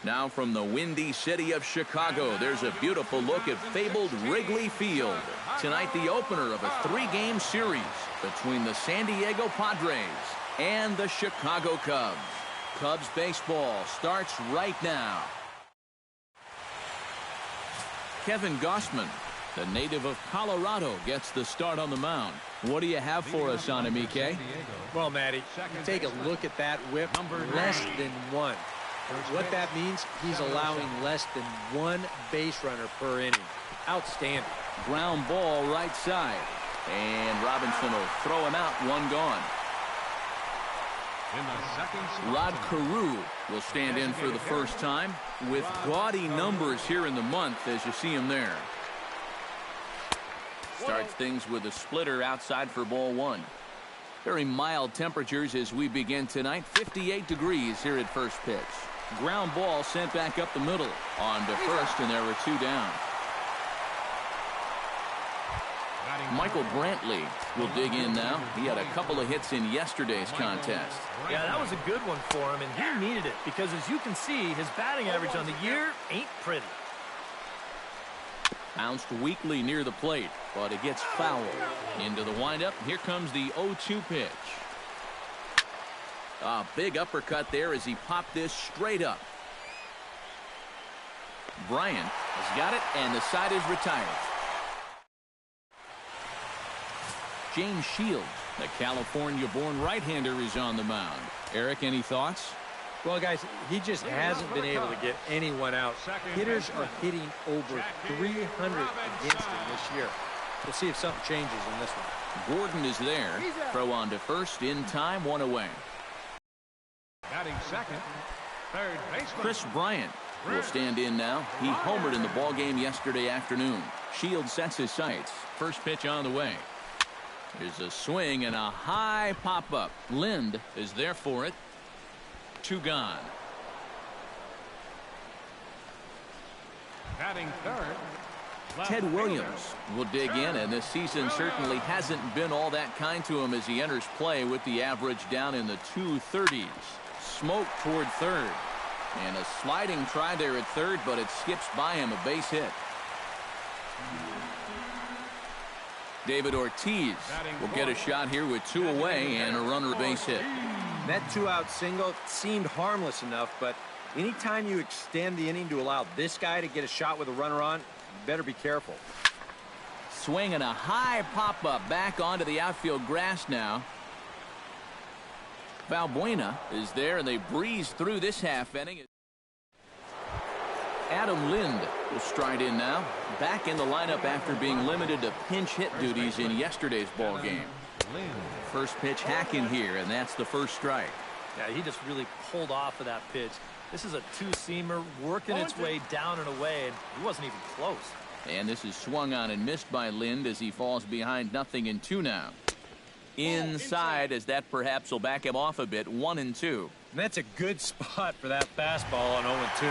Now from the windy city of Chicago, there's a beautiful look at fabled Wrigley Field. Tonight, the opener of a 3-game series between the San Diego Padres and the Chicago Cubs. Cubs baseball starts right now. Kevin Gausman, the native of Colorado, gets the start on the mound. What do you have for us on him, EK? Well, Matty, take a look at that whip. Less than 1. What that means, he's allowing less than 1 base runner per inning. Outstanding. Ground ball right side. And Robinson will throw him out. 1 gone. Rod Carew will stand in for the first time with gaudy numbers here in the month as you see him there. Starts things with a splitter outside for ball 1. Very mild temperatures as we begin tonight. 58 degrees here at first pitch. Ground ball sent back up the middle. On to first, and there were 2 down. Michael Brantley will dig in now. He had a couple of hits in yesterday's contest. Yeah, that was a good one for him, and he needed it because, as you can see, his batting average on the year ain't pretty. Bounced weakly near the plate, but it gets fouled. Into the windup. Here comes the 0-2 pitch. A big uppercut there as he popped this straight up. Bryant has got it, and the side is retired. James Shields, the California-born right-hander, is on the mound. Eric, any thoughts? Well, guys, he just hasn't been able to get anyone out. Hitters are hitting over 300 against him this year. We'll see if something changes in this one. Gordon is there. Throw on to first in time, 1 away. Batting second, third baseman Chris Bryant will stand in now. He homered in the ballgame yesterday afternoon. Shields sets his sights. First pitch on the way. There's a swing and a high pop-up. Lind is there for it. 2 gone. batting third. Ted Williams will dig in, and this season certainly hasn't been all that kind to him as he enters play with the average down in the 230s. Smoke toward third. And a sliding try there at third, but it skips by him, a base hit. David Ortiz will get a shot here with 2 away and a runner base hit. That 2-out single seemed harmless enough, but anytime you extend the inning to allow this guy to get a shot with a runner on, you better be careful. Swing and a high pop-up back onto the outfield grass now. Valbuena is there, and they breeze through this half inning. Adam Lind will stride in now. Back in the lineup after being limited to pinch hit duties in yesterday's ball game. First pitch hacking here, and that's the first strike. Yeah, he just really pulled off of that pitch. This is a 2-seamer working its way down and away, and he wasn't even close. And this is swung on and missed by Lind as he falls behind 0-2 now. Inside, as that perhaps will back him off a bit. 1-2. And that's a good spot for that fastball on 0-2.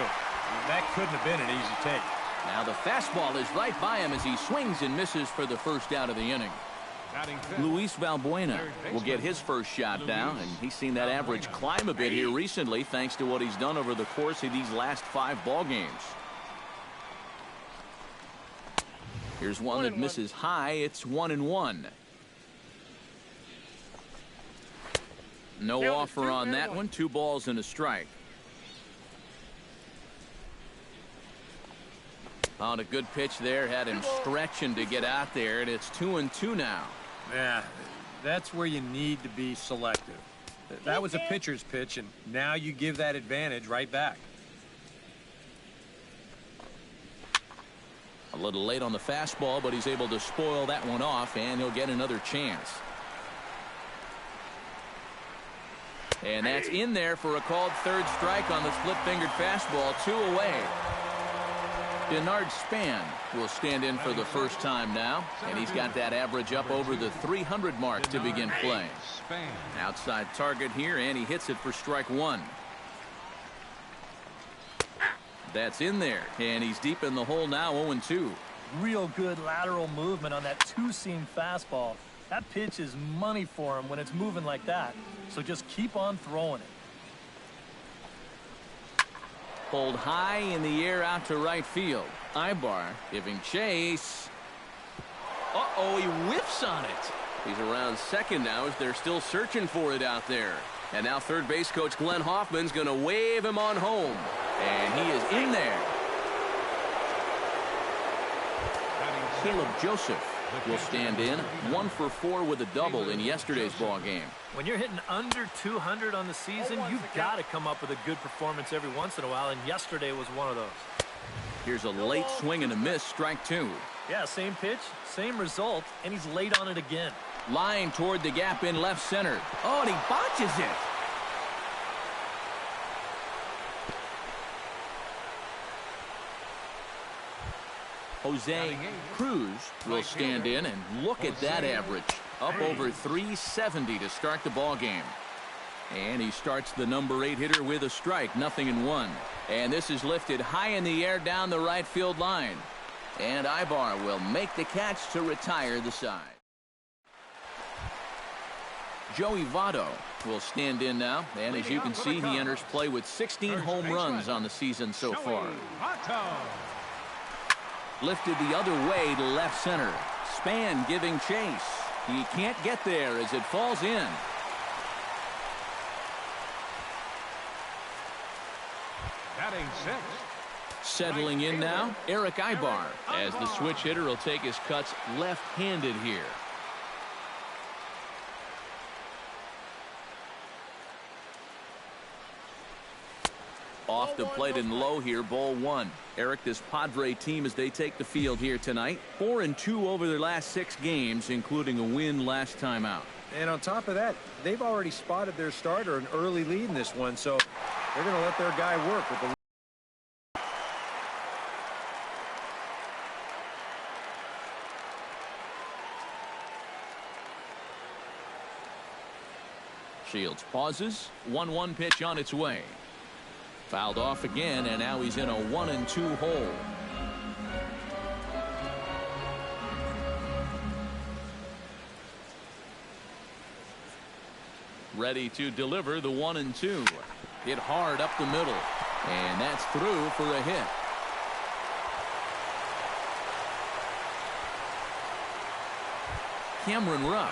That couldn't have been an easy take. Now the fastball is right by him as he swings and misses for the first out of the inning. Luis Valbuena will get his first shot down, and he's seen that average climb a bit here recently thanks to what he's done over the course of these last 5 ball games. Here's one that misses high. It's 1-1. No offer on that one. 2 balls and a strike. On a good pitch there, had him stretching to get out there, and it's 2-2 now. Yeah, that's where you need to be selective. That was a pitcher's pitch, and now you give that advantage right back. A little late on the fastball, but he's able to spoil that one off, and he'll get another chance. And that's in there for a called third strike on the split-fingered fastball. 2 away. Denard Span will stand in for the first time now, and he's got that average up over the 300 mark to begin play. Outside target here, and he hits it for strike 1. That's in there, and he's deep in the hole now. 0-2. Real good lateral movement on that 2-seam fastball. That pitch is money for him when it's moving like that, so just keep on throwing it. Pulled high in the air out to right field. Ibar giving chase. Uh-oh, he whiffs on it. He's around second now as they're still searching for it out there. And now third base coach Glenn Hoffman's going to wave him on home. And he is in there. Caleb Joseph will stand in, 1 for 4 with a double in yesterday's ball game. When you're hitting under 200 on the season, you've got to come up with a good performance every once in a while, and yesterday was one of those. Here's a late swing and a miss, strike 2. Yeah, same pitch, same result, and he's late on it again. Line toward the gap in left center. Oh, and he botches it. Jose Cruz will stand in, and look at that average. Up over 370 to start the ball game. And he starts the number 8 hitter with a strike, 0-1. And this is lifted high in the air down the right field line. And Ibar will make the catch to retire the side. Joey Votto will stand in now, and as you can see, he enters play with 16 home runs on the season so far. Lifted the other way to left center. Span giving chase. He can't get there as it falls in. Batting 6. Settling in now, Eric Ibar, as the switch hitter will take his cuts left-handed here. Off the plate and low here, ball 1. Eric, this Padre team as they take the field here tonight, 4-2 over their last 6 games, including a win last time out. And on top of that, they've already spotted their starter an early lead in this one, so they're going to let their guy work with the. Shields pauses. 1-1 pitch on its way. Fouled off again, and now he's in a 1-2 hole. Ready to deliver the 1-2. Hit hard up the middle, and that's through for a hit. Cameron Rupp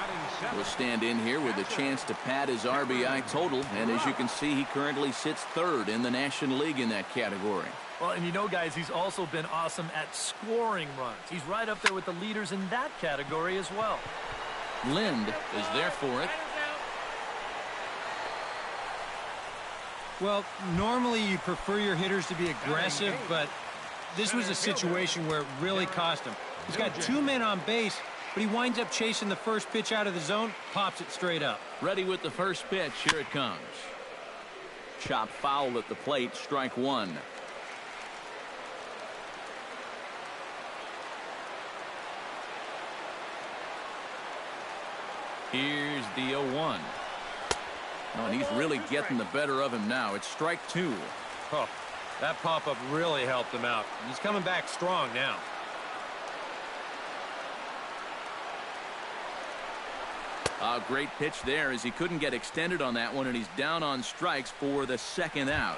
will stand in here with a chance to pad his RBI total, and as you can see, he currently sits 3rd in the National League in that category. Well, and you know, guys, he's also been awesome at scoring runs. He's right up there with the leaders in that category as well. Lind is there for it. Well, normally you prefer your hitters to be aggressive, but this was a situation where it really cost him. He's got 2 men on base, but he winds up chasing the first pitch out of the zone, pops it straight up. Ready with the first pitch. Here it comes. Chop foul at the plate. Strike 1. Here's the 0-1. Oh, and he's really getting the better of him now. It's strike 2. Oh, that pop-up really helped him out. He's coming back strong now. A great pitch there as he couldn't get extended on that one, and he's down on strikes for the 2nd out.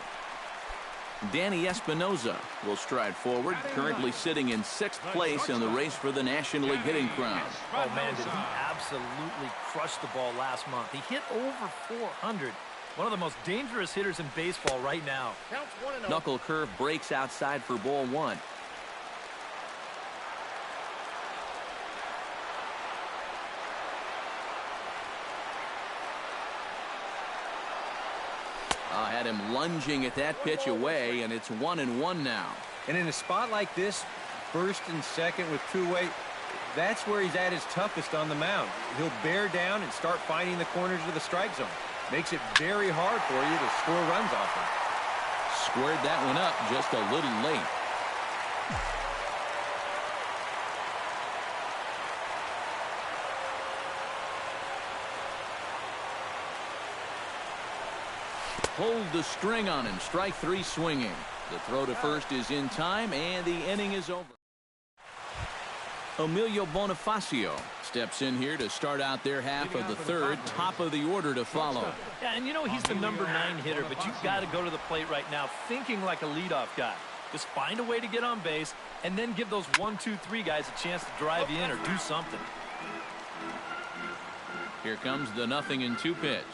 Danny Espinoza will stride forward, currently sitting in 6th place in the race for the National League hitting crown. Oh, man, did he absolutely crush the ball last month. He hit over 400. One of the most dangerous hitters in baseball right now. Knuckle curve breaks outside for ball 1. Had him lunging at that pitch away, and it's 1-1 now. And in a spot like this, 1st and 2nd with 2 away, that's where he's at his toughest on the mound. He'll bear down and start finding the corners of the strike zone. Makes it very hard for you to score runs off him. Squared that one up just a little late. Pulled the string on him. Strike 3 swinging. The throw to first is in time, and the inning is over. Emilio Bonifacio steps in here to start out their half of the third. Top of the order to follow. Yeah, and you know he's the number 9 hitter, but you've got to go to the plate right now thinking like a leadoff guy. Just find a way to get on base and then give those 1, 2, 3 guys a chance to drive you in or do something. Here comes the 0-2 pitch.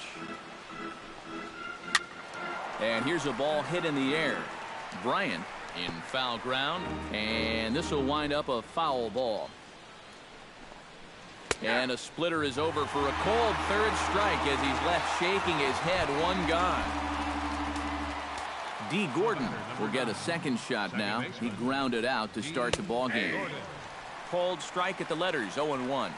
And here's a ball hit in the air. Bryant in foul ground, and this will wind up a foul ball. And a splitter is over for a cold third strike as he's left shaking his head. 1 gone. D. Gordon will get a second shot now. He grounded out to start the ball game. Cold strike at the letters. 0-1.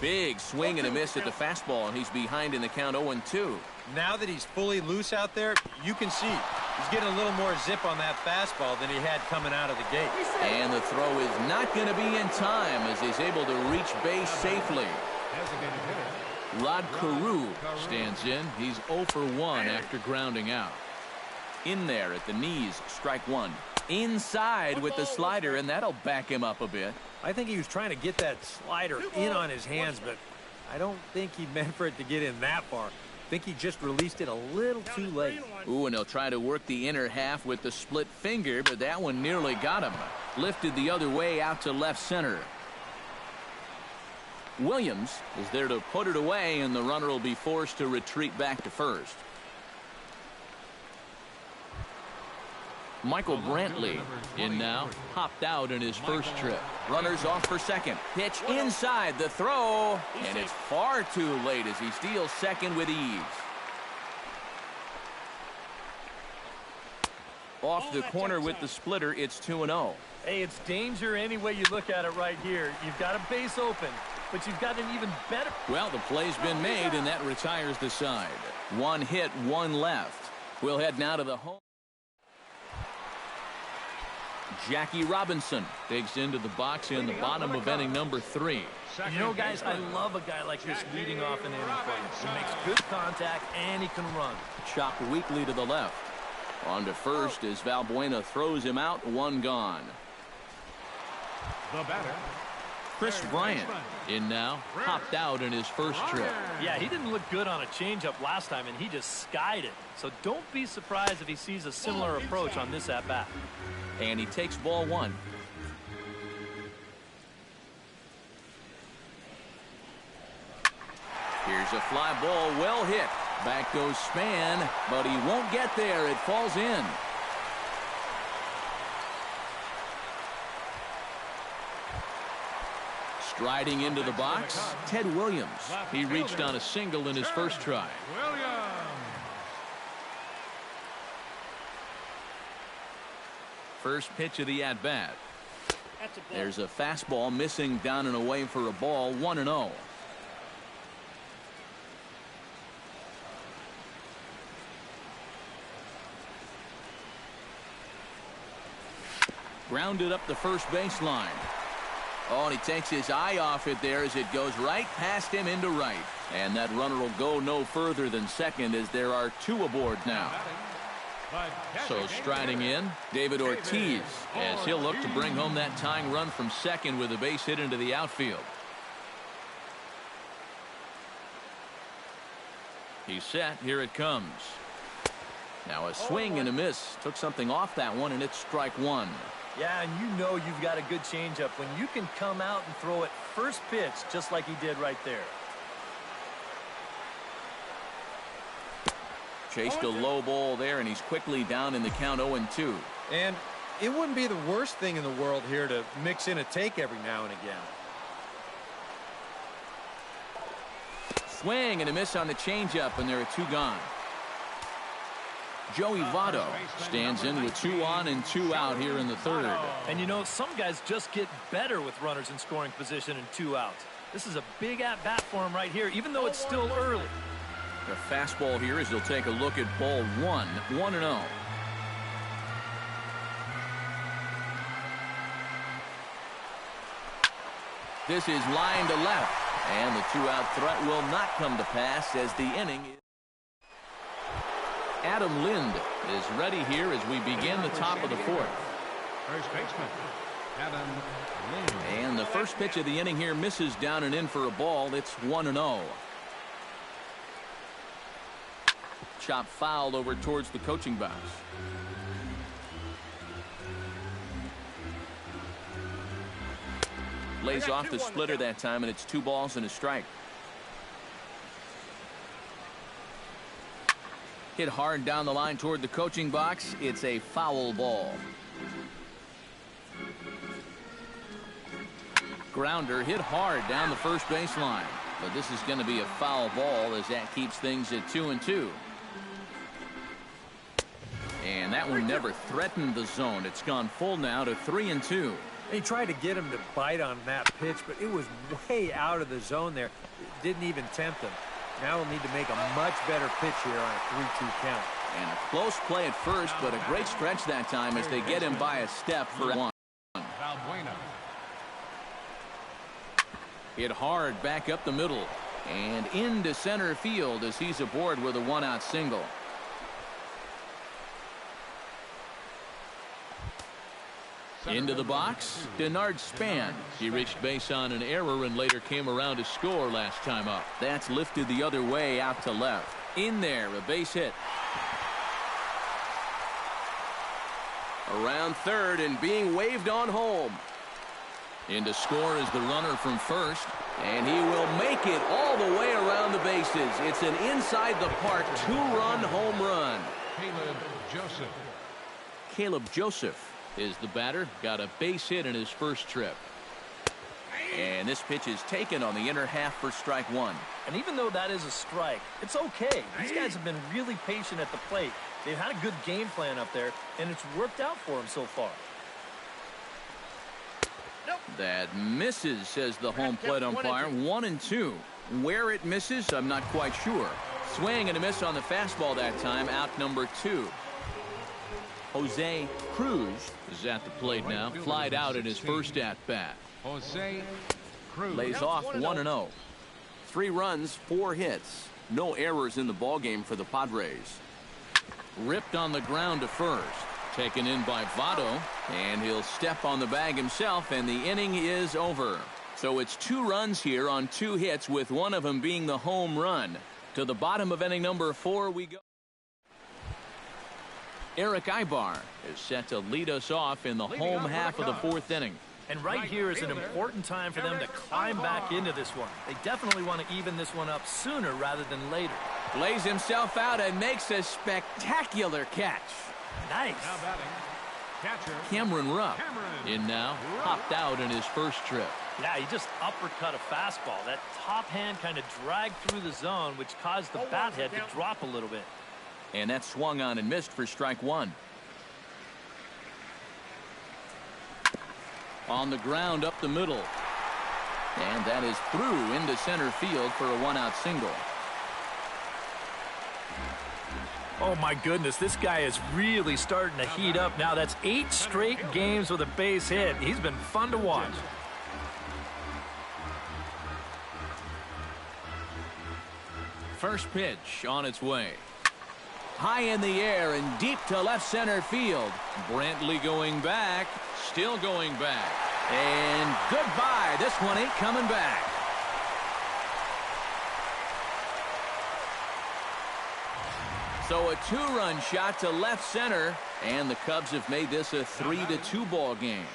Big swing and a miss at the fastball, and he's behind in the count. 0-2. Now that he's fully loose out there, you can see he's getting a little more zip on that fastball than he had coming out of the gate. And the throw is not going to be in time as he's able to reach base safely. Rod Carew stands in. He's 0 for 1 after grounding out. In there at the knees, strike 1. Inside with the slider, and that'll back him up a bit. I think he was trying to get that slider in on his hands, but I don't think he meant for it to get in that far. I think he just released it a little too late. Ooh, and he'll try to work the inner half with the split finger, but that one nearly got him. Lifted the other way out to left center. Williams is there to put it away, and the runner will be forced to retreat back to first. Michael Brantley in now, hopped out in his first trip. Runners off for second. Pitch inside, the throw, and it's far too late as he steals second with ease. Off the corner with the splitter, it's 2-0. Hey, it's danger any way you look at it right here. You've got a base open, but you've got an even better... Well, the play's been made, and that retires the side. 1 hit, 1 left. We'll head now to the home. Jackie Robinson digs into the box in the bottom of inning number 3. You know, guys, I love a guy like this leading off an inning for you. He makes good contact, and he can run. Chopped weakly to the left. On to first as Valbuena throws him out. 1 gone. The batter, Chris Bryant in now, hopped out in his first trip. Yeah, he didn't look good on a changeup last time, and he just skied it. So don't be surprised if he sees a similar approach on this at-bat. And he takes ball 1. Here's a fly ball, well hit. Back goes Span, but he won't get there. It falls in. Striding into the box, Ted Williams. He reached on a single in his first try. Williams. First pitch of the at-bat. There's a fastball missing down and away for a ball. 1-0. Grounded up the first baseline. Oh, and he takes his eye off it there as it goes right past him into right. And that runner will go no further than second as there are 2 aboard now. So striding in, David Ortiz, as he'll look to bring home that tying run from second with a base hit into the outfield. He's set. Here it comes. Now a swing and a miss. Took something off that one, and it's strike 1. Yeah, and you know you've got a good changeup when you can come out and throw it first pitch just like he did right there. Chased a low ball there, and he's quickly down in the count. 0-2. And it wouldn't be the worst thing in the world here to mix in a take every now and again. Swing and a miss on the changeup, and there are 2 gone. Joey Votto stands in with 2 on and 2 out here in the third. And you know, some guys just get better with runners in scoring position and 2 outs. This is a big at-bat for him right here, even though it's still early. The fastball here as he'll take a look at ball 1. 1-0. This is line to left, and the 2-out threat will not come to pass as the inning is. Adam Lind is ready here as we begin the top of the 4th. First baseman, Adam Lynn. And the first pitch of the inning here misses down and in for a ball. It's 1-0. Chop fouled over towards the coaching box. Lays off the splitter that time, and it's 2 balls and a strike. Hit hard down the line toward the coaching box. It's a foul ball. Grounder hit hard down the first baseline, but this is going to be a foul ball as that keeps things at 2-2. And that one never threatened the zone. It's gone full now to 3-2. He tried to get him to bite on that pitch, but it was way out of the zone there. It didn't even tempt him. Now we'll need to make a much better pitch here on a 3-2 count. And a close play at first, but a great stretch that time as they get him by a step for 1. Valbuena. Hit hard back up the middle and into center field as he's aboard with a 1-out single. Into the box, Denard Span. He reached base on an error and later came around to score last time up. That's lifted the other way out to left. In there, a base hit. Around third and being waved on home. In to score is the runner from first, and he will make it all the way around the bases. It's an inside the park 2-run home run. Caleb Joseph is the batter. Got a base hit in his first trip. And this pitch is taken on the inner half for strike 1. And even though that is a strike, it's okay. These guys have been really patient at the plate. They've had a good game plan up there, and it's worked out for them so far. That misses, says the home plate umpire. 1-2. Where it misses, I'm not quite sure. Swing and a miss on the fastball that time. Out number 2. Jose Cruz is at the plate now. Flied out in his first at-bat. Jose Cruz. Lays off 1-0. 3 runs, 4 hits. No errors in the ballgame for the Padres. Ripped on the ground to first. Taken in by Votto, and he'll step on the bag himself, and the inning is over. So it's 2 runs here on 2 hits, with one of them being the home run. To the bottom of inning number 4 we go. Eric Ibar is set to lead us off in the home half of the 4th inning. And right here is an important time for them to climb back into this one. They definitely want to even this one up sooner rather than later. Lays himself out and makes a spectacular catch. Nice. Now batting, catcher Cameron Rupp in now. Popped out in his first trip. Yeah, he just uppercut a fastball. That top hand kind of dragged through the zone, which caused the bat head to drop a little bit. And that swung on and missed for strike 1. On the ground up the middle. And that is through into center field for a 1-out single. Oh, my goodness. This guy is really starting to heat up now. That's 8 straight games with a base hit. He's been fun to watch. First pitch on its way. High in the air and deep to left center field. Brantley going back. Still going back. And goodbye. This one ain't coming back. So a 2-run shot to left center, and the Cubs have made this a 3-2 ball game.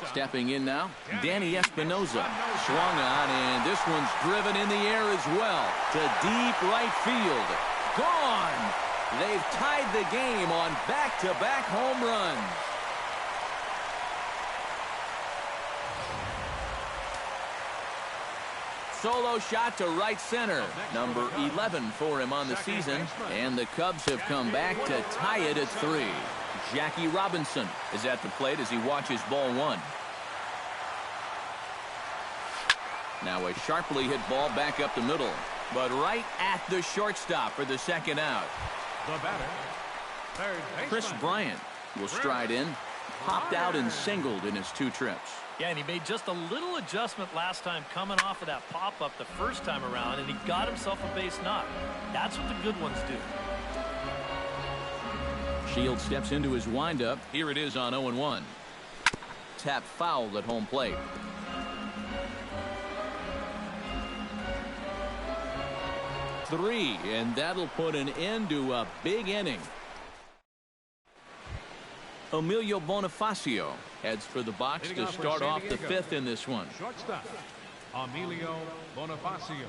Stepping in now, Danny Espinosa. Swung on, and this one's driven in the air as well to deep right field. Gone. They've tied the game on back-to-back home runs. Solo shot to right center. Number 11 for him on the season. And the Cubs have come back to tie it at 3. Jackie Robinson is at the plate as he watches ball 1. Now a sharply hit ball back up the middle. But right at the shortstop for the second out. The batter, third baseman. Chris Bryant will stride in. Popped out and singled in his 2 trips. Yeah, and he made just a little adjustment last time coming off of that pop-up the first time around, and he got himself a base knock. That's what the good ones do. Shields steps into his windup. Here it is on 0-1. tap foul at home plate. Three, and that'll put an end to a big inning. Emilio Bonifacio heads for the box to start off the fifth in this one. Shortstop, Emilio Bonifacio.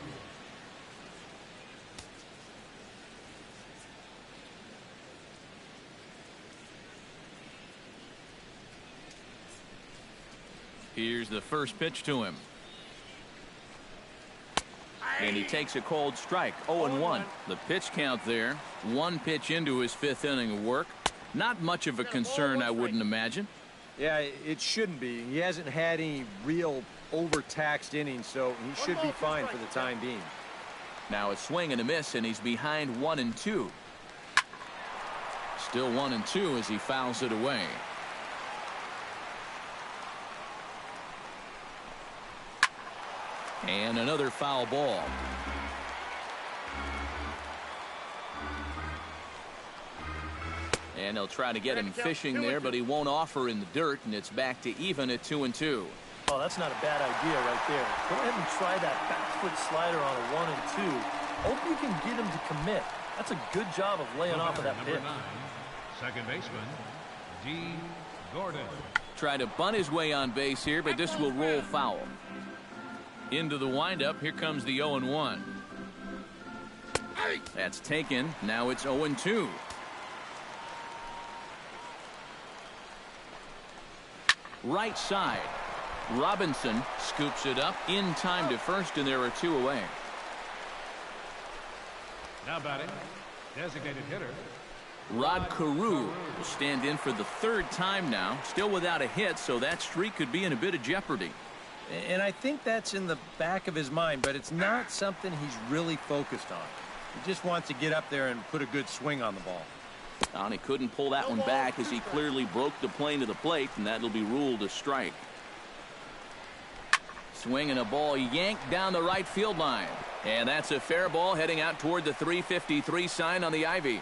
Here's the first pitch to him. And he takes a cold strike. 0-1. The pitch count there. One pitch into his fifth inning of work. Not much of a concern, I wouldn't imagine. Yeah, it shouldn't be. He hasn't had any real overtaxed innings, so he should be fine for the time being. Now a swing and a miss, and he's behind 1-2. Still 1-2 as he fouls it away. And another foul ball. And they'll try to get him fishing there, but he won't offer in the dirt, and it's back to even at 2-2. Oh, that's not a bad idea right there. Go ahead and try that back foot slider on a 1-2. Hope you can get him to commit. That's a good job of laying off of that pitch. 9, second baseman, D. Gordon. Try to bunt his way on base here, but this will roll foul. Into the windup, here comes the 0-1. That's taken. Now it's 0-2. Right side. Robinson scoops it up in time to first, and there are two away. Now batting, designated hitter, Rod Carew will stand in for the third time now. Still without a hit, so that streak could be in a bit of jeopardy. And I think that's in the back of his mind, but it's not something he's really focused on. He just wants to get up there and put a good swing on the ball. And he couldn't pull that one back as he clearly broke the plane to the plate, and that'll be ruled a strike. Swinging a ball yanked down the right field line. And that's a fair ball heading out toward the 353 sign on the ivy.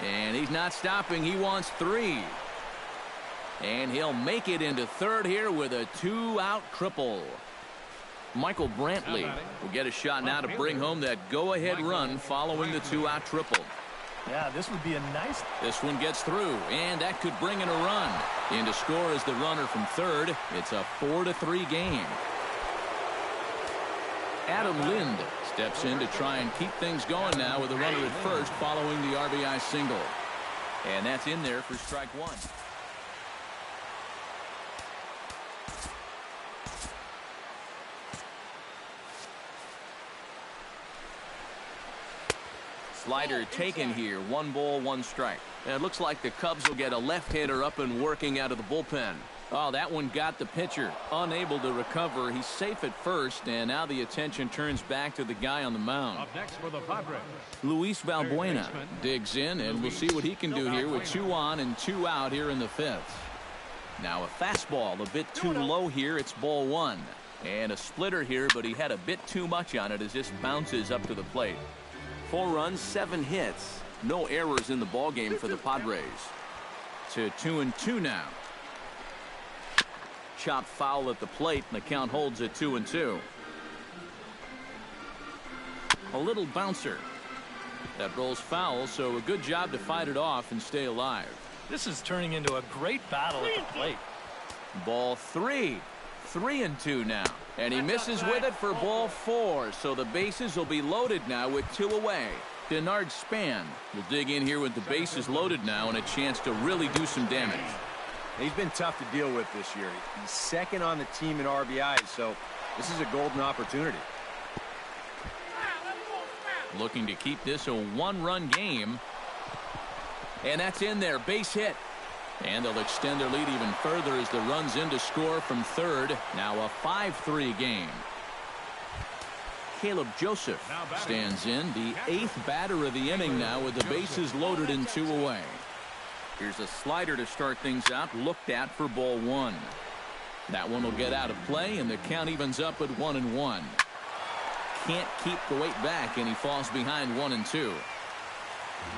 And he's not stopping. He wants three. And he'll make it into third here with a two-out triple. Michael Brantley will get a shot now to bring home that go-ahead run following the two-out triple. Yeah, this would be a nice... This one gets through, and that could bring in a run. In to score is the runner from third. It's a 4-3 game. Adam Lind steps in to try and keep things going now with a runner at first following the RBI single. And that's in there for strike one. Slider taken here. 1 ball, 1 strike. And it looks like the Cubs will get a left-hander up and working out of the bullpen. Oh, that one got the pitcher. Unable to recover. He's safe at first, and now the attention turns back to the guy on the mound. up next for the Padres, Luis Valbuena digs in, and we'll see what he can do here with 2 on and 2 out here in the 5th. Now a fastball a bit too low here. It's ball 1. And a splitter here, but he had a bit too much on it as this bounces up to the plate. 4 runs, 7 hits. No errors in the ballgame for the Padres. To 2-2 now. Chopped foul at the plate, and the count holds at 2-2. A little bouncer. That rolls foul, so a good job to fight it off and stay alive. This is turning into a great battle at the plate. Ball 3. 3-2 now. And he misses with it for ball 4. So the bases will be loaded now with 2 away. Denard Span will dig in here with the bases loaded now and a chance to really do some damage. He's been tough to deal with this year. He's second on the team in RBIs, so this is a golden opportunity. Looking to keep this a 1-run game. And that's in there. Base hit. And they'll extend their lead even further as the run's in to score from third. Now a 5-3 game. Caleb Joseph stands in, the 8th batter of the inning now with the bases loaded and 2 away. Here's a slider to start things out, looked at for ball 1. That one will get out of play, and the count evens up at 1-1. Can't keep the weight back, and he falls behind 1-2.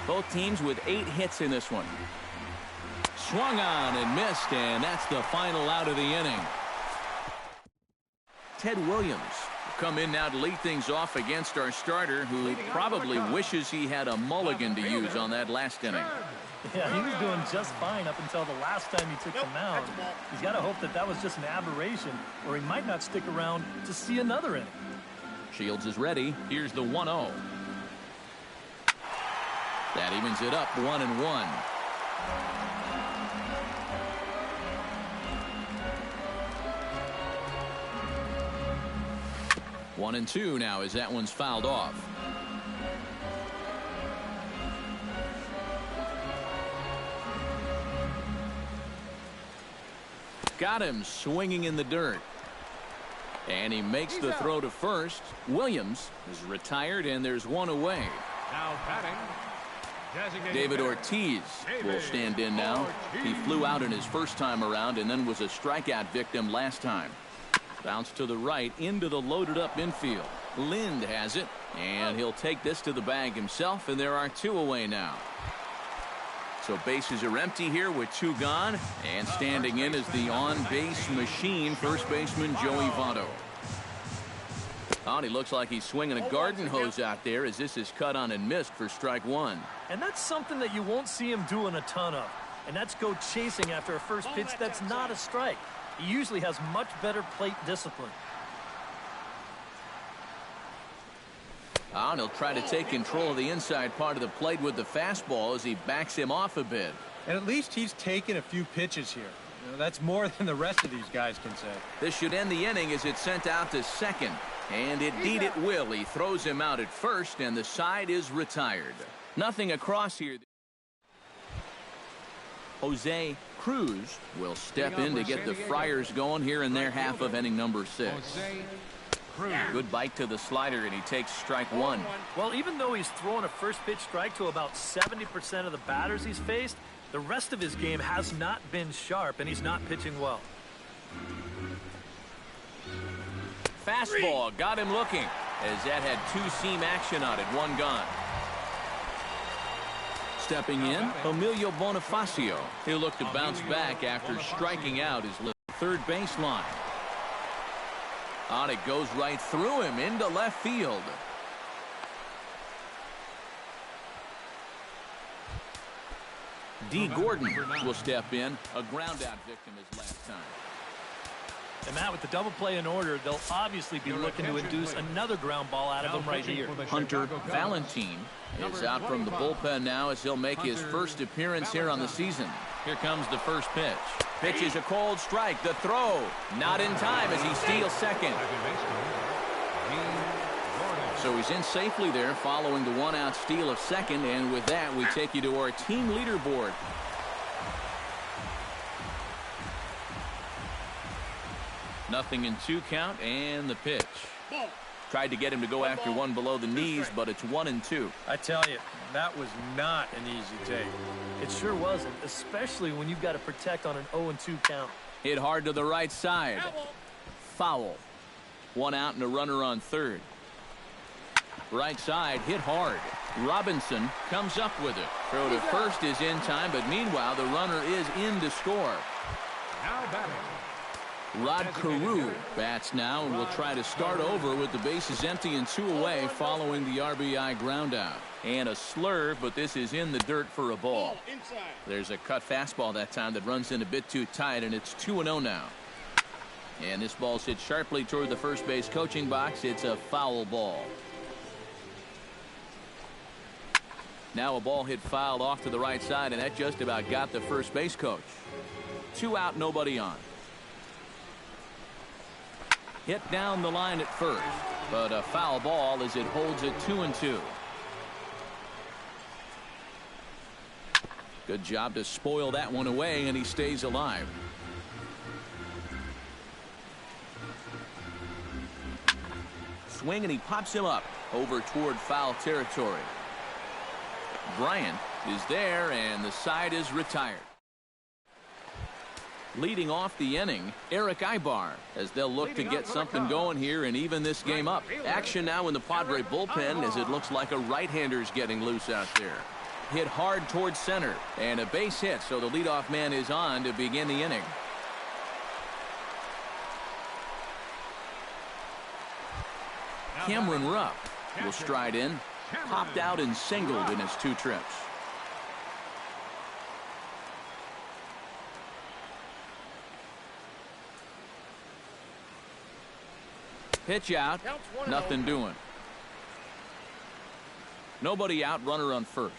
Both teams with 8 hits in this one. Swung on and missed, and that's the final out of the inning. Ted Williams will come in now to lead things off against our starter, who probably wishes he had a mulligan to use on that last inning. Yeah, he was doing just fine up until the last time he took the mound. He's got to hope that that was just an aberration, or he might not stick around to see another inning. Shields is ready. Here's the 1-0. That evens it up 1-1. 1-2 now as that one's fouled off. Got him swinging in the dirt. And he makes the throw to first. Williams is retired, and there's one away. Now batting, David Ortiz will stand in now. He flew out in his first time around and then was a strikeout victim last time. Bounce to the right into the loaded up infield. Lind has it, and he'll take this to the bag himself, and there are two away now. So bases are empty here with two gone, and standing in is the on-base machine, first baseman Joey Votto. Oh, and he looks like he's swinging a garden hose out there as this is cut on and missed for strike one. And that's something that you won't see him doing a ton of, and that's go chasing after a first pitch that's not a strike. He usually has much better plate discipline. Oh, and he'll try to take control of the inside part of the plate with the fastball as he backs him off a bit. And at least he's taken a few pitches here. You know, that's more than the rest of these guys can say. This should end the inning as it's sent out to second. And indeed it will. He throws him out at first, and the side is retired. Nothing across here. Jose Cruz will step in to get the Friars going here in their half of inning number 6. Good bite to the slider, and he takes strike one. Well, even though he's thrown a first pitch strike to about 70% of the batters he's faced, the rest of his game has not been sharp, and he's not pitching well. Fastball got him looking as that had two-seam action on it, one gone. Stepping in, Emilio Bonifacio. He'll look to bounce back after striking out his third baseline. On it goes right through him into left field. D. Gordon will step in, a ground out victim his last time. And Matt, with the double play in order, they'll obviously be looking to induce another ground ball out of him right here. Hunter Valentin is out from the bullpen now as he'll make his first appearance here on the season. Here comes the first pitch. Pitch is a cold strike. The throw not in time as he steals second. So he's in safely there following the one-out steal of second, and with that we take you to our team leaderboard. Nothing in 2 count, and the pitch. Tried to get him to go after one below the knees, but it's 1-2. I tell you, that was not an easy take. It sure wasn't, especially when you've got to protect on an 0-2 count. Hit hard to the right side. Foul. One out and a runner on third. Right side hit hard. Robinson comes up with it. Throw to first is in time, but meanwhile the runner is in to score. Now batting, Rod Carew bats now and will try to start over with the bases empty and 2 away following the RBI ground out. And a slurve, but this is in the dirt for a ball. There's a cut fastball that time that runs in a bit too tight, and it's 2-0 now. And this ball's hit sharply toward the first base coaching box. It's a foul ball. Now a ball hit fouled off to the right side, and that just about got the first base coach. 2 out, nobody on. Hit down the line at first, but a foul ball as it holds it 2-2. Good job to spoil that one away, and he stays alive. Swing, and he pops him up over toward foul territory. Bryant is there, and the side is retired. Leading off the inning, Eric Ibar, as they'll look to get something going here and even this game up. Action now in the Padre bullpen as it looks like a right-hander's getting loose out there. hit hard towards center. And a base hit, so the leadoff man is on to begin the inning. Cameron Rupp will stride in. Popped out and singled in his 2 trips. Pitch out. Nothing doing. Nobody out. Runner on first.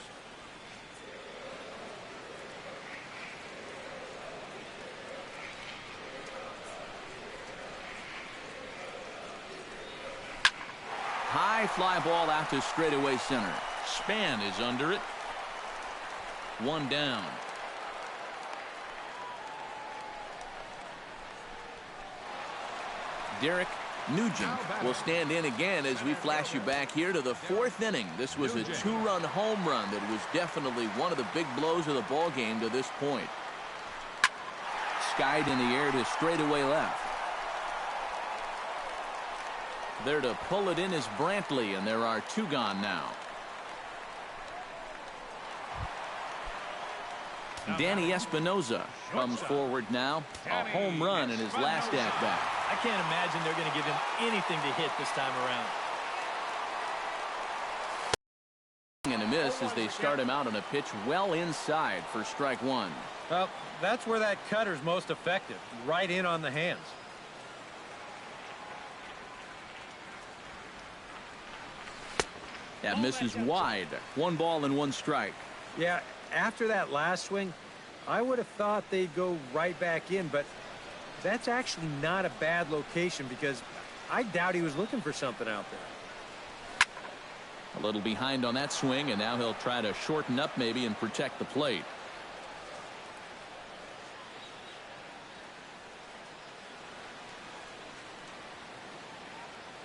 High fly ball out to straightaway center. Span is under it. 1 down. Derek Nugent will stand in again as we flash you back here to the 4th inning. This was a 2-run home run that was definitely one of the big blows of the ball game to this point. Skied in the air to straightaway left. There to pull it in is Brantley, and there are 2 gone now. Danny Espinoza comes forward now. A home run in his last at-bat. I can't imagine they're going to give him anything to hit this time around. And a miss as they start him out on a pitch well inside for strike 1. Well, that's where that cutter's most effective. Right in on the hands. That misses wide. 1 ball and 1 strike. Yeah, after that last swing, I would have thought they'd go right back in, but that's actually not a bad location because I doubt he was looking for something out there. A little behind on that swing, and now he'll try to shorten up maybe and protect the plate.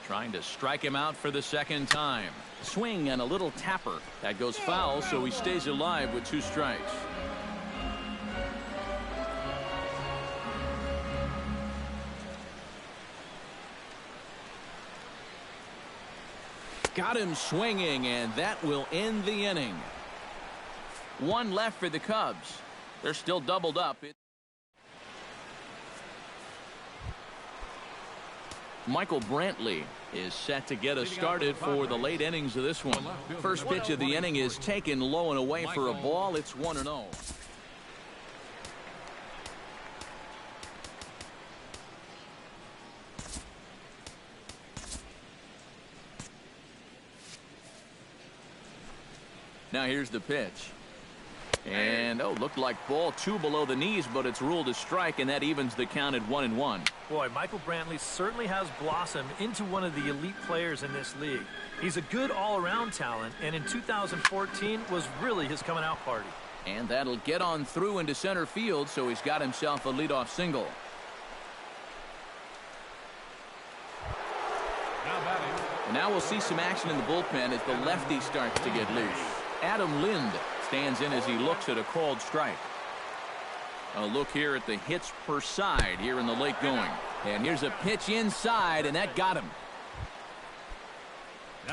Trying to strike him out for the 2nd time. Swing and a little tapper. That goes foul, so he stays alive with 2 strikes. Got him swinging, and that will end the inning. 1 left for the Cubs. They're still doubled up. Michael Brantley is set to get us started for the late innings of this one. First pitch of the inning is taken low and away for a ball. It's 1-0. Now here's the pitch. And, looked like ball 2 below the knees, but it's ruled a strike, and that evens the count at 1-1. Boy, Michael Brantley certainly has blossomed into one of the elite players in this league. He's a good all-around talent, and in 2014 was really his coming-out party. And that'll get on through into center field, so he's got himself a leadoff single. And now we'll see some action in the bullpen as the lefty starts to get loose. Adam Lind stands in as he looks at a called strike. A look here at the hits per side here in the late going. And here's a pitch inside, and that got him.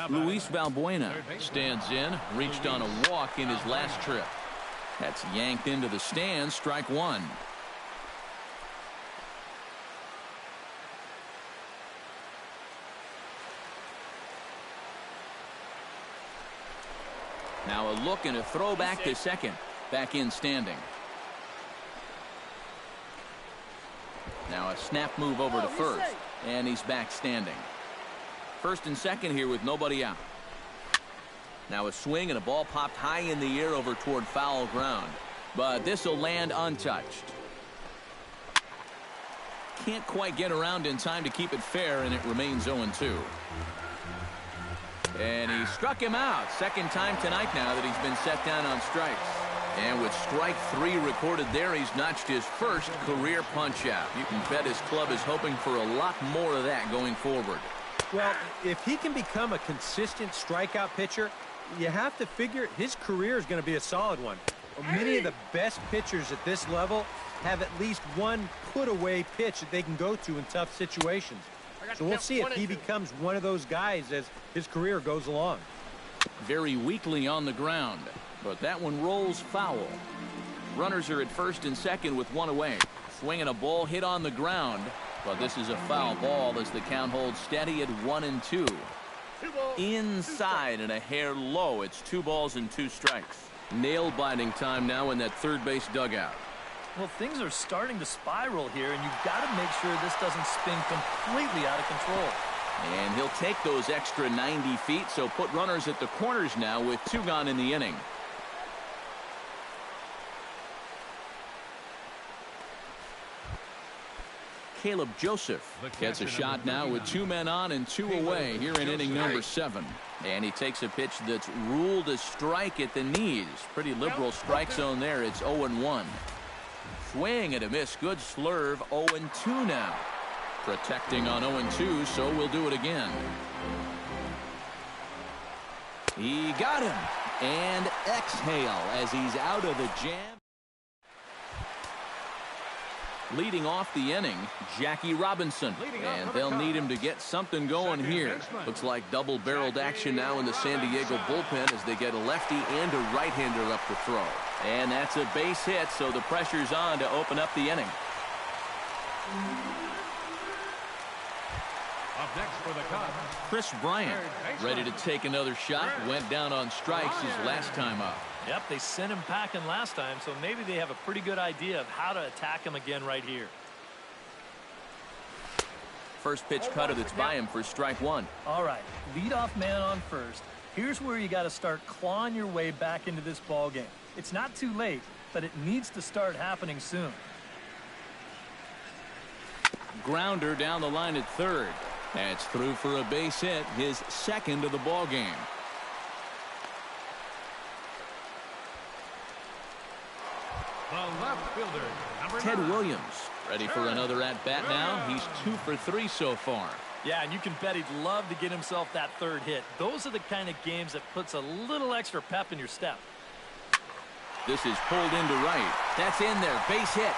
Luis Valbuena stands in, reached on a walk in his last trip. That's yanked into the stands, strike 1. Now a look and a throw back to second. Back in standing. Now a snap move over to first. And he's back standing. First and second here with nobody out. Now a swing and a ball popped high in the air over toward foul ground. But this will land untouched. Can't quite get around in time to keep it fair, and it remains 0-2. And he struck him out. 2nd time tonight now that he's been set down on strikes. And with strike 3 recorded there, he's notched his first career punch out. You can bet his club is hoping for a lot more of that going forward. Well, if he can become a consistent strikeout pitcher, you have to figure his career is going to be a solid one. Many of the best pitchers at this level have at least one put-away pitch that they can go to in tough situations. So we'll see if he becomes one of those guys as his career goes along. Very weakly on the ground. but that one rolls foul. Runners are at first and second with one away. Swinging a ball hit on the ground, but this is a foul ball as the count holds steady at 1-2. Inside and a hair low. It's 2 balls and 2 strikes. Nail-biting time now in that third base dugout. Well, things are starting to spiral here, and you've got to make sure this doesn't spin completely out of control. And he'll take those extra 90 feet, so put runners at the corners now with 2 gone in the inning. Caleb Joseph gets a shot now with 2 men on and 2 away here in inning number 7. And he takes a pitch that's ruled a strike at the knees. Pretty liberal strike zone there. It's 0-1. Swing and a miss. Good slurve. 0-2 now. Protecting on 0-2, so we'll do it again. He got him. And exhale as he's out of the jam. Leading off the inning, Jackie Robinson. And they'll need him to get something going here. Looks like double-barreled action now in the San Diego bullpen as they get a lefty and a right-hander up to throw. And that's a base hit, so the pressure's on to open up the inning. Up next for the Cubs, Chris Bryant, ready to take another shot. Went down on strikes his last time up. Yep, they sent him packing last time, so maybe they have a pretty good idea of how to attack him again right here. First pitch cutter that's by him for strike 1. All right, leadoff man on first. Here's where you got to start clawing your way back into this ball game. It's not too late, but it needs to start happening soon. Grounder down the line at third. That's through for a base hit, his second of the ball game. the left fielder, number Ted 9. Williams ready for another at-bat now. He's 2 for 3 so far. Yeah, and you can bet he'd love to get himself that third hit. Those are the kind of games that puts a little extra pep in your step. This is pulled into right. That's in there. Base hit.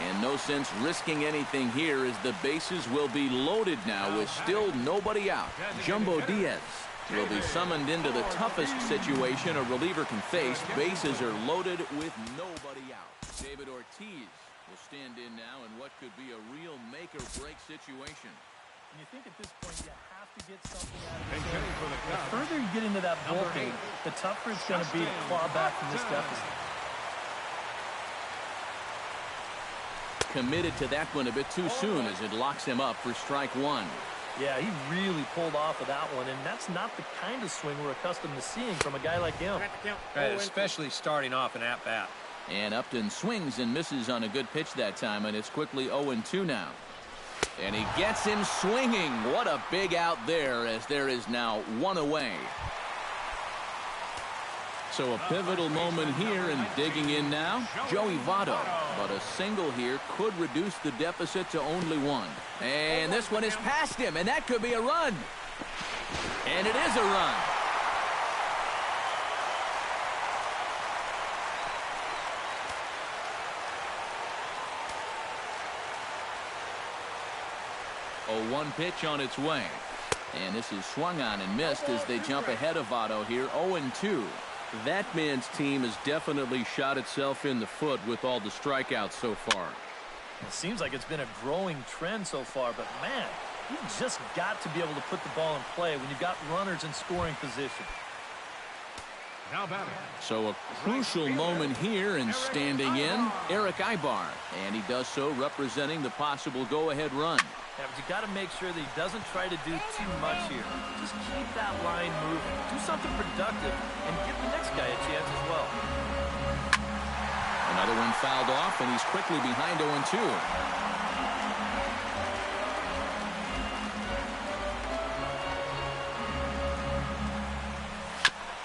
And no sense risking anything here as the bases will be loaded now with still nobody out. Jumbo Diaz will be summoned into the toughest situation a reliever can face. Bases are loaded with nobody out. David Ortiz will stand in now in what could be a real make-or-break situation. And you think at this point you have to get something out of And this. hitting for the The Cubs, further you get into that bullpen, the tougher it's going to be to claw back from this deficit. Committed to that one a bit too soon as it locks him up for strike 1. Yeah, he really pulled off of that one, and that's not the kind of swing we're accustomed to seeing from a guy like him. Right, especially starting off an at-bat. And Upton swings and misses on a good pitch that time, and it's quickly 0-2 now. And he gets him swinging. What a big out there as there is now 1 away. So a pivotal moment here and digging in now, Joey Votto. But a single here could reduce the deficit to only 1. And this one is past him, and that could be a run. And it is a run. A 1 pitch on its way. And this is swung on and missed as they jump ahead of Votto here, 0-2. That man's team has definitely shot itself in the foot with all the strikeouts so far. It seems like it's been a growing trend so far, but man, you've just got to be able to put the ball in play when you've got runners in scoring position. now batting, So a crucial moment here and standing in, Eric Ibar. And he does so representing the possible go-ahead run. Yeah, but you got to make sure that he doesn't try to do too much here. Just keep that line moving. Do something productive and give the next guy a chance as well. Another one fouled off, and he's quickly behind 0-2.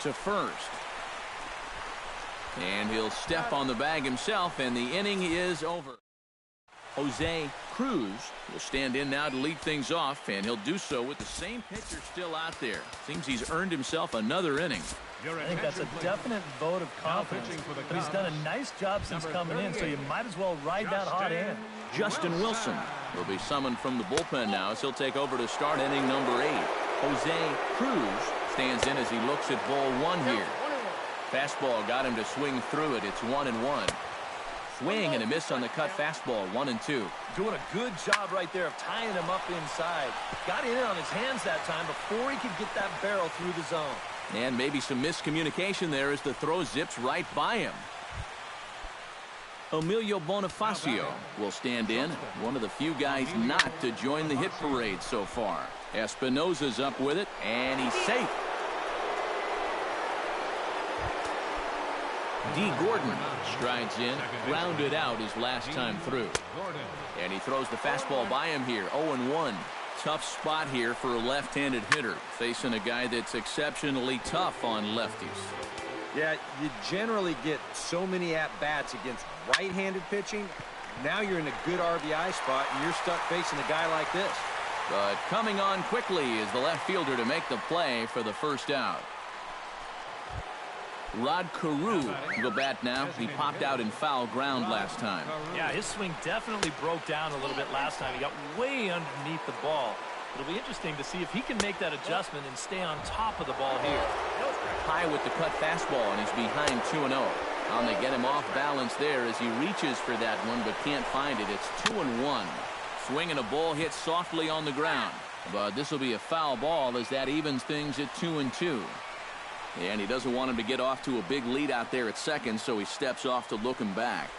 To first. And he'll step on the bag himself, and the inning is over. Jose Cruz will stand in now to lead things off, and he'll do so with the same pitcher still out there. Seems he's earned himself another inning. I think that's a definite vote of confidence. But he's done a nice job since coming in, so you might as well ride that hot hand. Justin Wilson will be summoned from the bullpen now as he'll take over to start inning number 8. Jose Cruz Stands in as he looks at ball one here. Fastball got him to swing through it. It's 1-1. Swing and a miss on the cut fastball. 1-2. Doing a good job right there of tying him up inside. Got in on his hands that time before he could get that barrel through the zone. And maybe some miscommunication there as the throw zips right by him. Emilio Bonifacio will stand in. One of the few guys not to join the hit parade so far. Espinosa's up with it, and he's safe. D. Gordon strides in, grounded out his last time through. And he throws the fastball by him here. 0-1. Tough spot here for a left-handed hitter, facing a guy that's exceptionally tough on lefties. Yeah, you generally get so many at-bats against right-handed pitching. Now you're in a good RBI spot, and you're stuck facing a guy like this. But coming on quickly is the left fielder to make the play for the first out. Rod Carew will bat now. He popped out in foul ground last time. Yeah, his swing definitely broke down a little bit last time. He got way underneath the ball. It'll be interesting to see if he can make that adjustment and stay on top of the ball here. High with the cut fastball, and he's behind 2-0. They get him off balance there as he reaches for that one, but can't find it. It's 2-1. Swinging a ball hit softly on the ground. But this will be a foul ball as that evens things at 2-2. And he doesn't want him to get off to a big lead out there at second, so he steps off to look him back.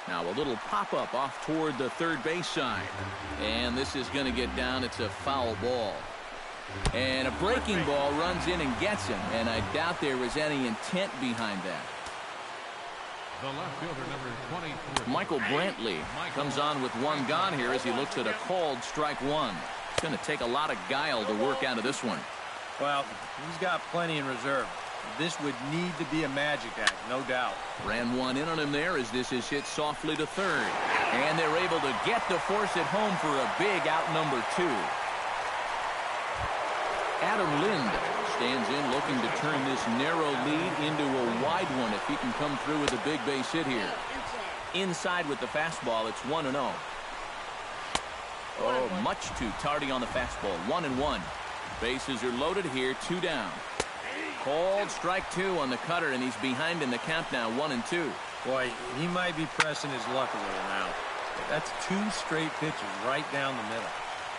Now a little pop-up off toward the third base side. And this is going to get down. It's a foul ball. And a breaking ball runs in and gets him. And I doubt there was any intent behind that. The left fielder, number 23. Michael Brantley comes on with one gone here as he looks at a called strike one. It's going to take a lot of guile to work out of this one. Well, he's got plenty in reserve. This would need to be a magic act, no doubt. Ran one in on him there as this is hit softly to third. And they're able to get the force at home for a big out number 2. Adam Lind stands in looking to turn this narrow lead into a wide one if he can come through with a big base hit here. Inside with the fastball, it's 1-0. Oh, much too tardy on the fastball. 1-1. Bases are loaded here, 2 down. Called strike 2 on the cutter, and he's behind in the count now, 1-2. Boy, he might be pressing his luck a little now. That's 2 straight pitches right down the middle.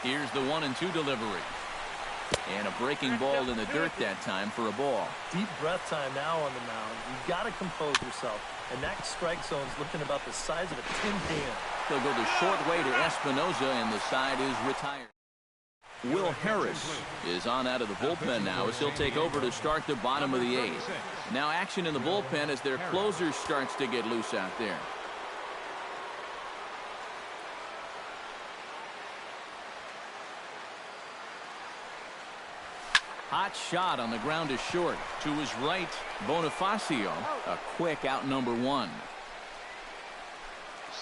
Here's the 1-2 delivery. And a breaking ball in the dirt that time for a ball. Deep breath time now on the mound. You've got to compose yourself. And that strike zone's looking about the size of a tin can. They'll go the short way to Espinosa, and the side is retired. Will Harris is on out of the bullpen now as he'll take over to start the bottom of the 8th. Now action in the bullpen as their closer starts to get loose out there. Hot shot on the ground is short. To his right, Bonifacio. A quick out number 1.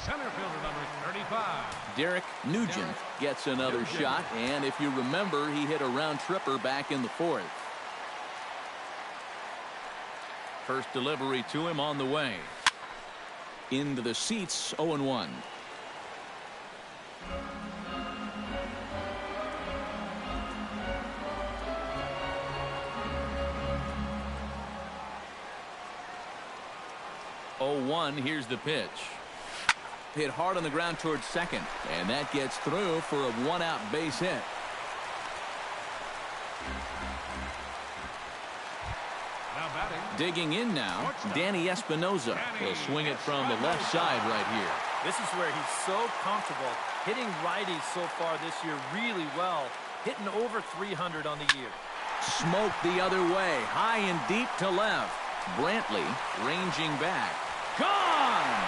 Center fielder, number 35. Derek Nugent gets another shot, and if you remember, he hit a round tripper back in the 4th. First delivery to him on the way. Into the seats, 0-1. Here's the pitch. Hit hard on the ground towards second, and that gets through for a 1-out base hit. Now batting. Digging in now, Danny Espinosa will swing it from the left side right here. This is where he's so comfortable hitting righties so far this year really well, hitting over 300 on the year. Smoke the other way, high and deep to left. Brantley ranging back. Gone!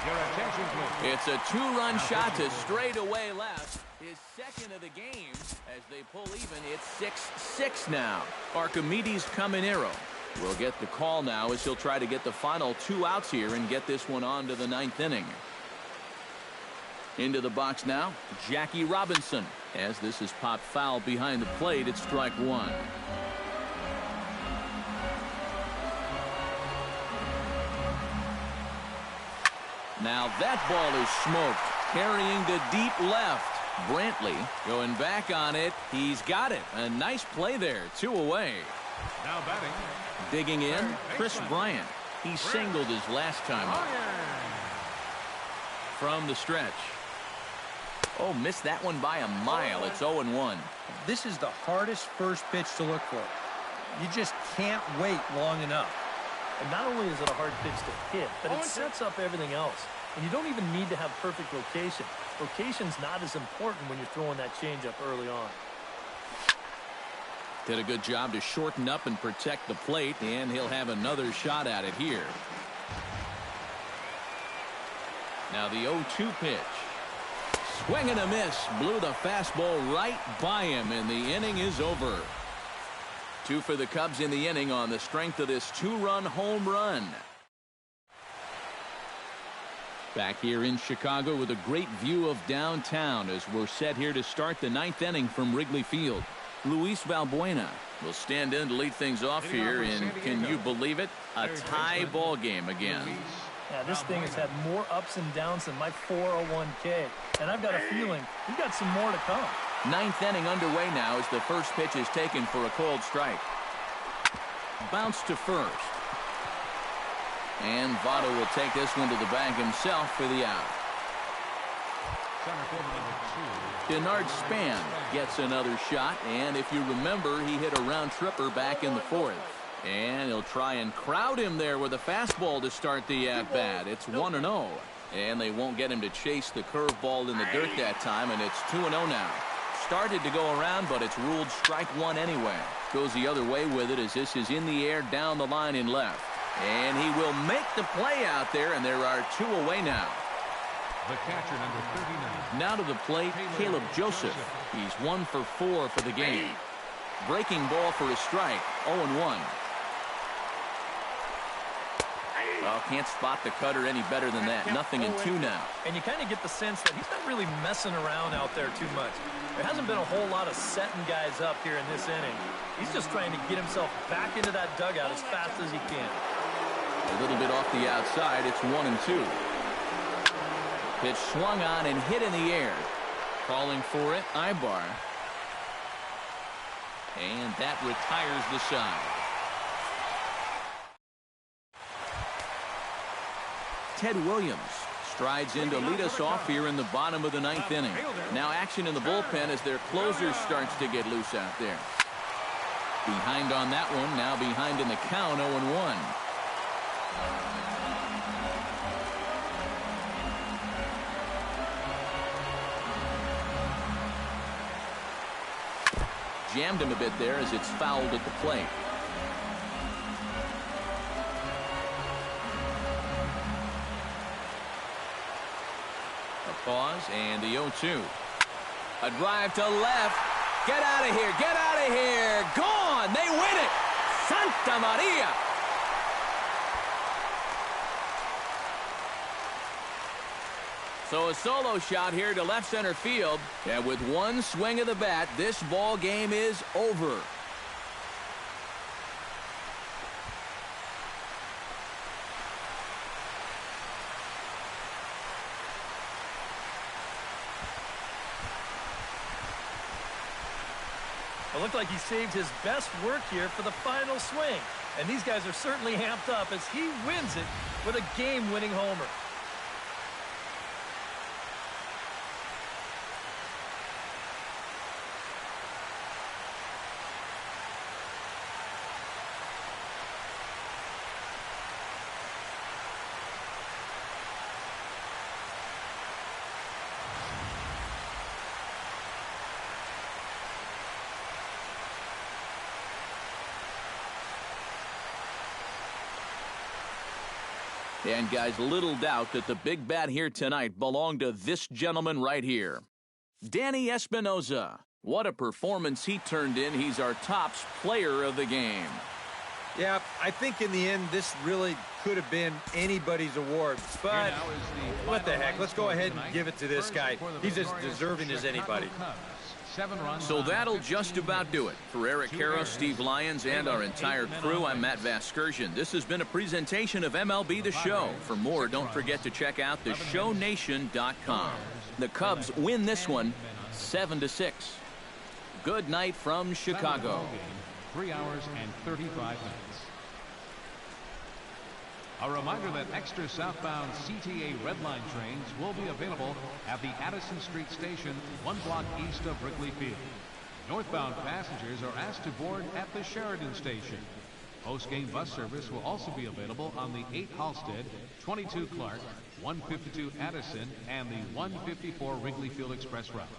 Your attention, please. It's a 2-run shot to straightaway left. His second of the game as they pull even. It's 6-6 now. Archimedes Caminero will get the call now as he'll try to get the final 2 outs here and get this one on to the 9th inning. Into the box now, Jackie Robinson. As this is popped foul behind the plate, it's strike 1. Now that ball is smoked. Carrying to deep left. Brantley going back on it. He's got it. A nice play there. 2 away. Now batting. Digging in, Chris Bryant. He singled his last time up. From the stretch. Oh, missed that one by a mile. It's 0-1. This is the hardest first pitch to look for. You just can't wait long enough. And not only is it a hard pitch to hit, but it sets up everything else. And you don't even need to have perfect location. Location's not as important when you're throwing that changeup early on. Did a good job to shorten up and protect the plate, and he'll have another shot at it here. Now the 0-2 pitch. Swing and a miss. Blew the fastball right by him, and the inning is over. 2 for the Cubs in the inning on the strength of this 2-run home run. Back here in Chicago with a great view of downtown as we're set here to start the 9th inning from Wrigley Field. Luis Valbuena will stand in to lead things off here, and can you believe it? A tie ball game again. Yeah, this thing has had more ups and downs than my 401k, and I've got a feeling we've got some more to come. 9th inning underway now as the first pitch is taken for a called strike. Bounce to first. And Votto will take this one to the bag himself for the out. Denard Span gets another shot, and if you remember, he hit a round tripper back in the 4th. And he'll try and crowd him there with a fastball to start the at-bat. It's 1-0, and they won't get him to chase the curveball in the dirt that time, and it's 2-0 now. Started to go around, but it's ruled strike 1 anyway. Goes the other way with it as this is in the air down the line in left. And he will make the play out there, and there are 2 away now. The catcher, number 39. Now to the plate, Caleb Joseph. He's 1 for 4 for the game. Breaking ball for a strike, 0-1. Well, can't spot the cutter any better than that. 0-2 now. And you kind of get the sense that he's not really messing around out there too much. There hasn't been a whole lot of setting guys up here in this inning. He's just trying to get himself back into that dugout as fast as he can. A little bit off the outside. It's 1-2. Pitch swung on and hit in the air. Calling for it, Ibar. And that retires the side. Ted Williams strides in to lead us off here in the bottom of the 9th inning. Now action in the bullpen as their closer starts to get loose out there. Behind on that one, now behind in the count, 0-1. Jammed him a bit there as it's fouled at the plate. A pause and the 0-2. A drive to left. Get out of here. Get out of here. Gone. They win it. Santa Maria. So a solo shot here to left center field. And with one swing of the bat, this ball game is over. It looked like he saved his best work here for the final swing. And these guys are certainly amped up as he wins it with a game-winning homer. And guys, little doubt that the big bat here tonight belonged to this gentleman right here. Danny Espinosa. What a performance he turned in. He's our tops player of the game. Yeah, I think in the end, this really could have been anybody's award. But what the heck? Let's go ahead and give it to this guy. He's as deserving as anybody. 7 runs. So that'll just about do it. For Eric Karros, Steve Lyons, and our entire crew, I'm Matt Vasgersian. This has been a presentation of MLB The Show. For more, don't forget to check out theshownation.com. The Cubs win this one 7-6. Good night from Chicago. 3 hours and 35 minutes. A reminder that extra southbound CTA Red Line trains will be available at the Addison Street Station, 1 block east of Wrigley Field. Northbound passengers are asked to board at the Sheridan Station. Post-game bus service will also be available on the 8 Halstead, 22 Clark, 152 Addison, and the 154 Wrigley Field Express routes.